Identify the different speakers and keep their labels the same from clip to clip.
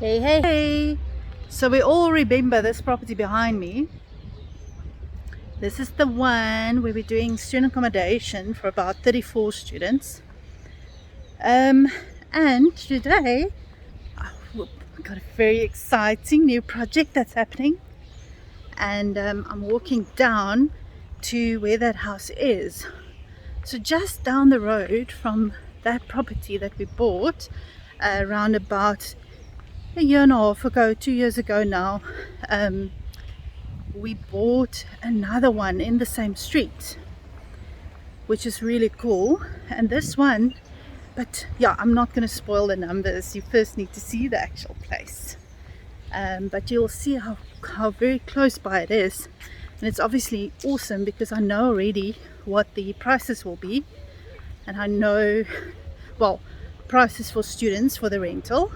Speaker 1: Hey. So we all remember this property behind me. This is the one where we're doing student accommodation for about 34 students. And today we've got a very exciting new project that's happening. And I'm walking down to where that house is. So just down the road from that property that we bought around about a year and a half ago, 2 years ago now, we bought another one in the same street, which is really cool. And this one, but yeah, I'm not going to spoil the numbers. You first need to see the actual place, but you'll see how very close by it is. And it's obviously awesome because I know already what the prices will be, and I know, well, prices for students for the rental,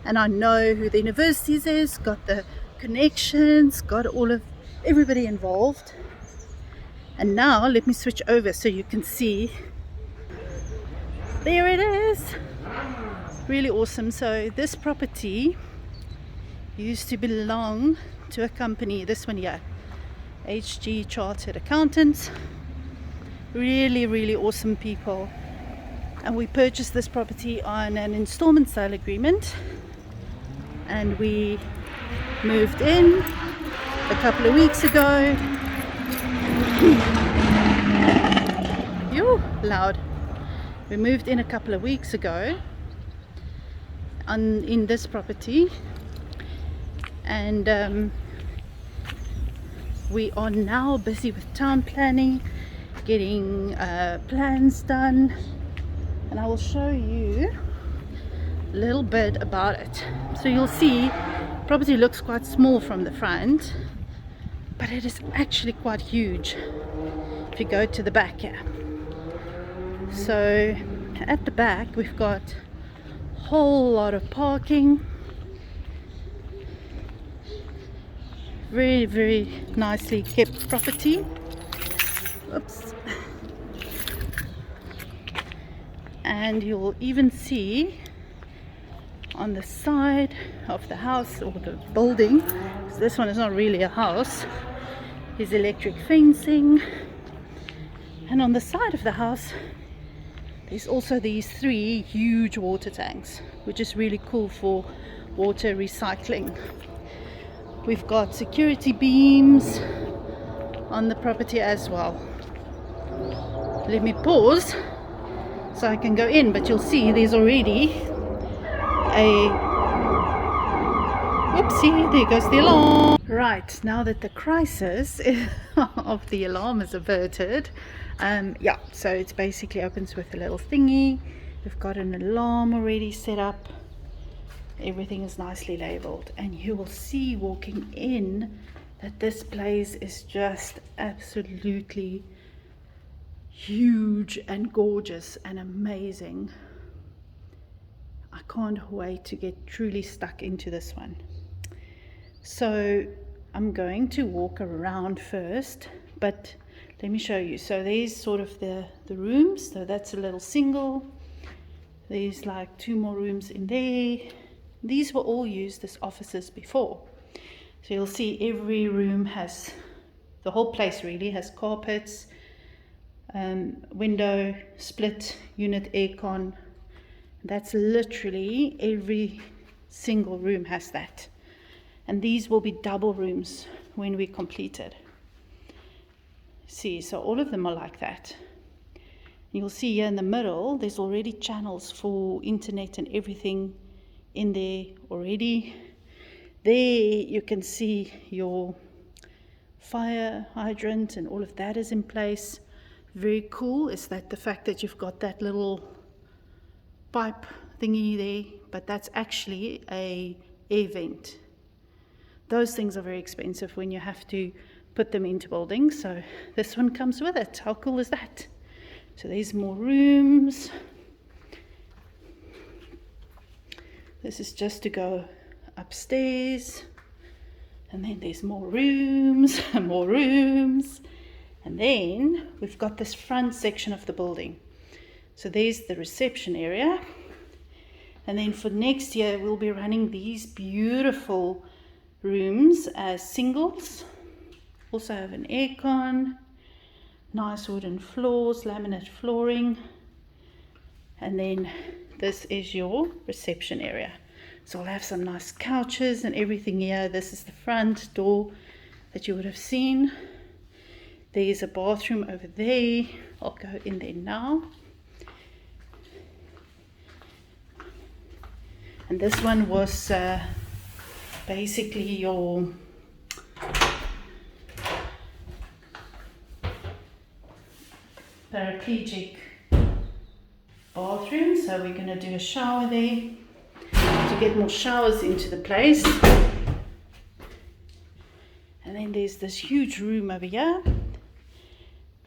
Speaker 1: and I know who the universities is, got the connections, got everybody involved. And now let me switch over so you can see. There it is. Really awesome. So this property used to belong to a company, this one here, HG Chartered Accountants. Really awesome people. And we purchased this property on an installment sale agreement, and we moved in a couple of weeks ago. You're loud. We moved in a couple of weeks ago in this property, and we are now busy with town planning, getting plans done, and I will show you a little bit about it. So you'll see property looks quite small from the front, but it is actually quite huge if you go to the back here. So at the back we've got a whole lot of parking, very nicely kept property. Oops. And you'll even see on the side of the house, or the building, because this one is not really a house, is electric fencing. And on the side of the house there's also these 3 huge water tanks, which is really cool for water recycling. We've got security beams on the property as well. Let me pause so I can go in, but you'll see there's already whoopsie, there goes the alarm. Right, now that the crisis of the alarm is averted, yeah, so it basically opens with a little thingy. We've got an alarm already set up. Everything is nicely labeled, and you will see walking in that this place is just absolutely huge and gorgeous and amazing. I can't wait to get truly stuck into this one. So I'm going to walk around first, but let me show you. So there's sort of the rooms. So that's a little single. There's like 2 more rooms in there. These were all used as offices before. So you'll see every room has, the whole place really has carpets, window, split unit aircon. That's literally every single room has that. And these will be double rooms when we complete it. See, so all of them are like that. You'll see here in the middle, there's already channels for internet and everything in there already. There you can see your fire hydrant and all of that is in place. Very cool is that the fact that you've got that little pipe thingy there, but that's actually a air vent. Those things are very expensive when you have to put them into buildings, so this one comes with it. How cool is that? So there's more rooms. This is just to go upstairs, and then there's more rooms and more rooms, and then we've got this front section of the building. So there's the reception area, And then for next year, we'll be running these beautiful rooms as singles. Also have an aircon, nice wooden floors, laminate flooring. And then this is your reception area. So we'll have some nice couches and everything here. This is the front door that you would have seen. There's a bathroom over there. I'll go in there now. And this one was basically your paraplegic bathroom. So we're going to do a shower there to get more showers into the place. And then there's this huge room over here.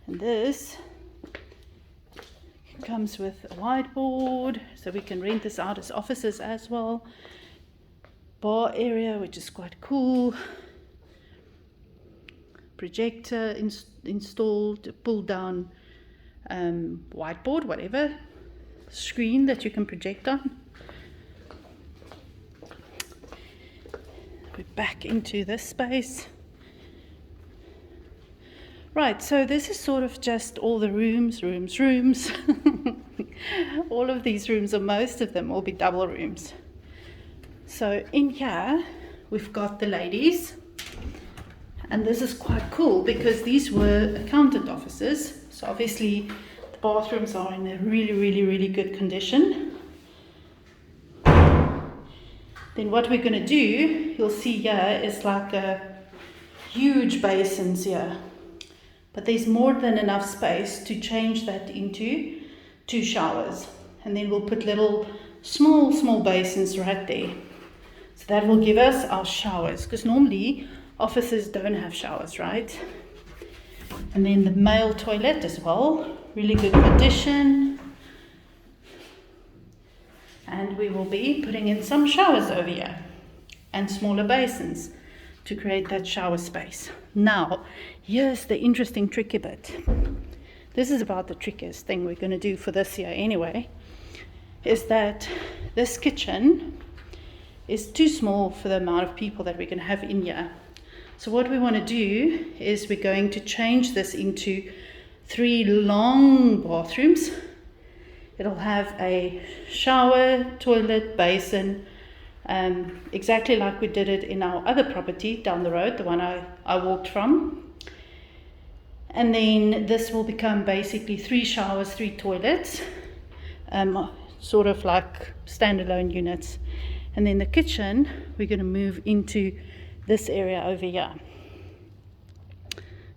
Speaker 1: And this comes with a whiteboard, so we can rent this out as offices as well. Bar area, which is quite cool. Projector installed, pull down whiteboard, whatever. Screen that you can project on. We're back into this space. Right, so this is sort of just all the rooms. All of these rooms, or most of them, will be double rooms. So in here, we've got the ladies. And this is quite cool because these were accountant offices. So obviously the bathrooms are in a really good condition. Then what we're going to do, you'll see here, is like a huge basins here. But there's more than enough space to change that into 2 showers. And then we'll put little small basins right there. So that will give us our showers, because normally offices don't have showers, right? And then the male toilet as well, really good condition. And we will be putting in some showers over here and smaller basins to create that shower space. Now, here's the interesting tricky bit. This is about the trickiest thing we're going to do for this year anyway, is that this kitchen is too small for the amount of people that we can have in here. So what we want to do is we're going to change this into 3 long bathrooms. It'll have a shower, toilet, basin, exactly like we did it in our other property down the road, the one I walked from. And then this will become basically 3 showers, 3 toilets, sort of like standalone units. And then the kitchen, we're going to move into this area over here.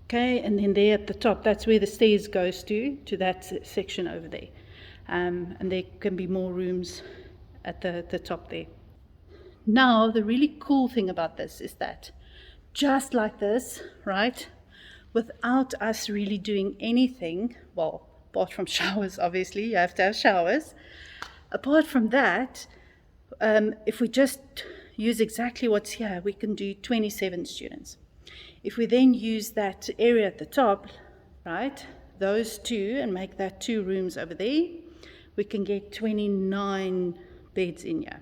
Speaker 1: Okay, and then there at the top, that's where the stairs goes to that section over there. And there can be more rooms at the top there. Now, the really cool thing about this is that just like this, right, without us really doing anything, well, apart from showers, obviously, you have to have showers. Apart from that, if we just use exactly what's here, we can do 27 students. If we then use that area at the top, right, those 2, and make that 2 rooms over there, we can get 29 beds in here.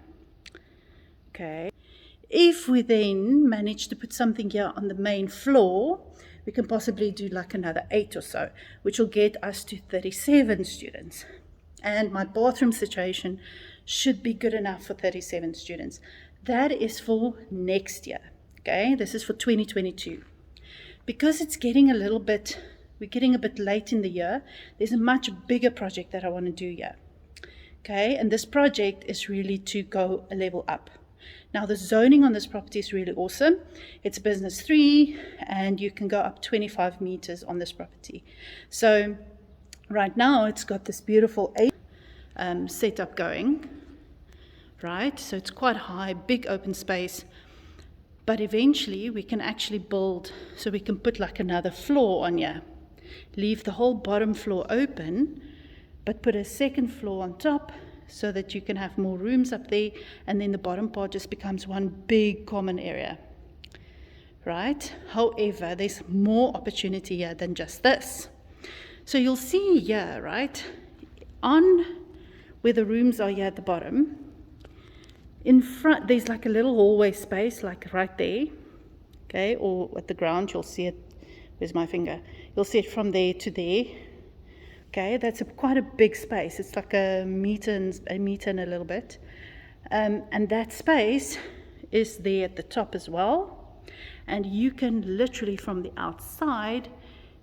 Speaker 1: Okay. If we then manage to put something here on the main floor, we can possibly do like another 8 or so, which will get us to 37 students. And my bathroom situation should be good enough for 37 students. That is for next year. Okay, this is for 2022. Because it's getting we're getting a bit late in the year, there's a much bigger project that I want to do here. Okay, and this project is really to go a level up. Now, the zoning on this property is really awesome. It's business 3, and you can go up 25 meters on this property. So right now, it's got this beautiful setup going, right? So it's quite high, big open space. But eventually, we can actually build, so we can put like another floor on here. Leave the whole bottom floor open, but put a second floor on top, so that you can have more rooms up there, and then the bottom part just becomes one big common area, right? However, there's more opportunity here than just this. So you'll see here, right, on where the rooms are here at the bottom, In front, there's like a little hallway space, like right there, okay, or at the ground. You'll see it. Where's my finger? You'll see it from there to there. Okay, that's quite a big space. It's like a meter and a little bit. And that space is there at the top as well. And you can literally, from the outside,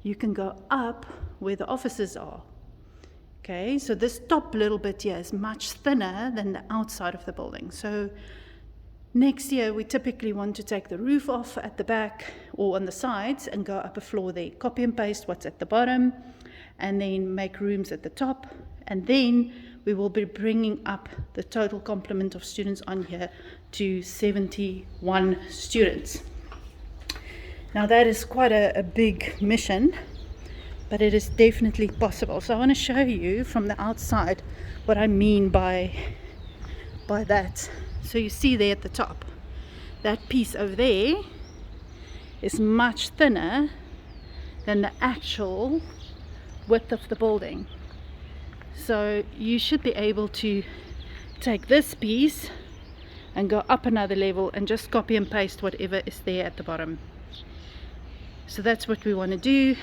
Speaker 1: you can go up where the offices are. Okay, so this top little bit here is much thinner than the outside of the building. So next year, we typically want to take the roof off at the back or on the sides and go up a floor there. Copy and paste what's at the bottom, and then make rooms at the top. And then we will be bringing up the total complement of students on here to 71 students. Now that is quite a big mission, but it is definitely possible. So I want to show you from the outside what I mean by that. So you see there at the top, that piece over there is much thinner than the actual width of the building. So you should be able to take this piece and go up another level and just copy and paste whatever is there at the bottom. So that's what we want to do.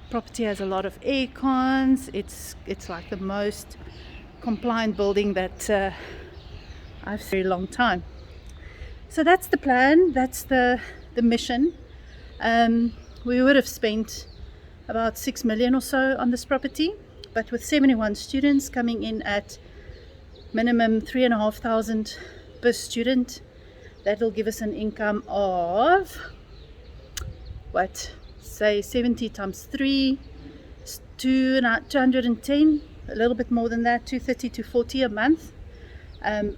Speaker 1: Property has a lot of air cons. It's like the most compliant building that I've seen in a long time. So that's the plan. That's the mission. We would have spent about 6 million or so on this property, but with 71 students coming in at minimum 3,500 per student, that will give us an income of what, say 70 times 3, 210, a little bit more than that, 230 to 40 a month,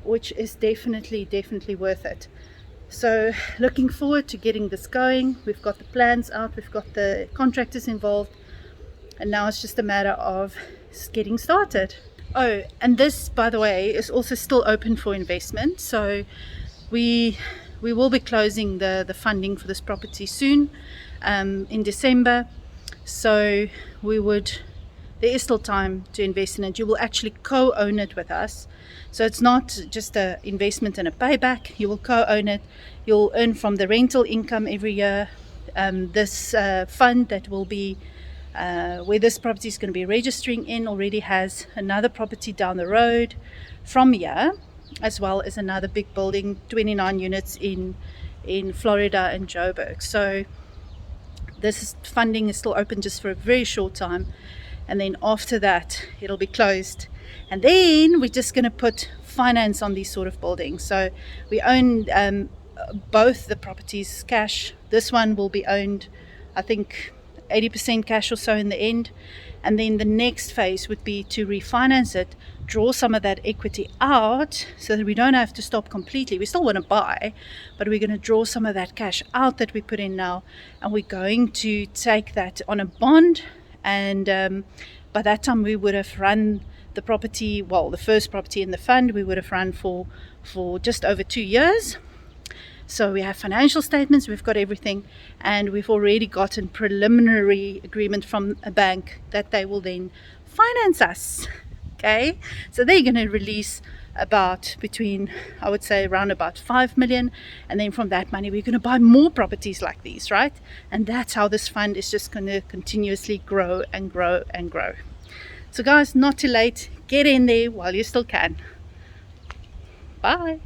Speaker 1: which is definitely worth it. So looking forward to getting this going. We've got the plans out, we've got the contractors involved, and now it's just a matter of getting started. Oh, and this, by the way, is also still open for investment. So we will be closing the funding for this property soon, in December. So there is still time to invest in it. You will actually co-own it with us. So it's not just an investment and a payback. You will co-own it. You'll earn from the rental income every year. This fund that will be where this property is going to be registering in already has another property down the road from here, as well as another big building, 29 units in Florida and Joburg. So this funding is still open just for a very short time, and then after that it'll be closed. And then we're just going to put finance on these sort of buildings. So we own both the properties cash. This one will be owned, I think, 80% cash or so in the end. And then the next phase would be to refinance it, draw some of that equity out so that we don't have to stop completely. We still want to buy, but we're going to draw some of that cash out that we put in now, and we're going to take that on a bond. And by that time we would have run the property, well, the first property in the fund, we would have run for just over 2 years. So we have financial statements, we've got everything, and we've already gotten preliminary agreement from a bank that they will then finance us. Okay, so they're going to release about between, I would say, around about 5 million, and then from that money we're going to buy more properties like these, right? And that's how this fund is just going to continuously grow and grow and grow. So guys, not too late, get in there while you still can. Bye.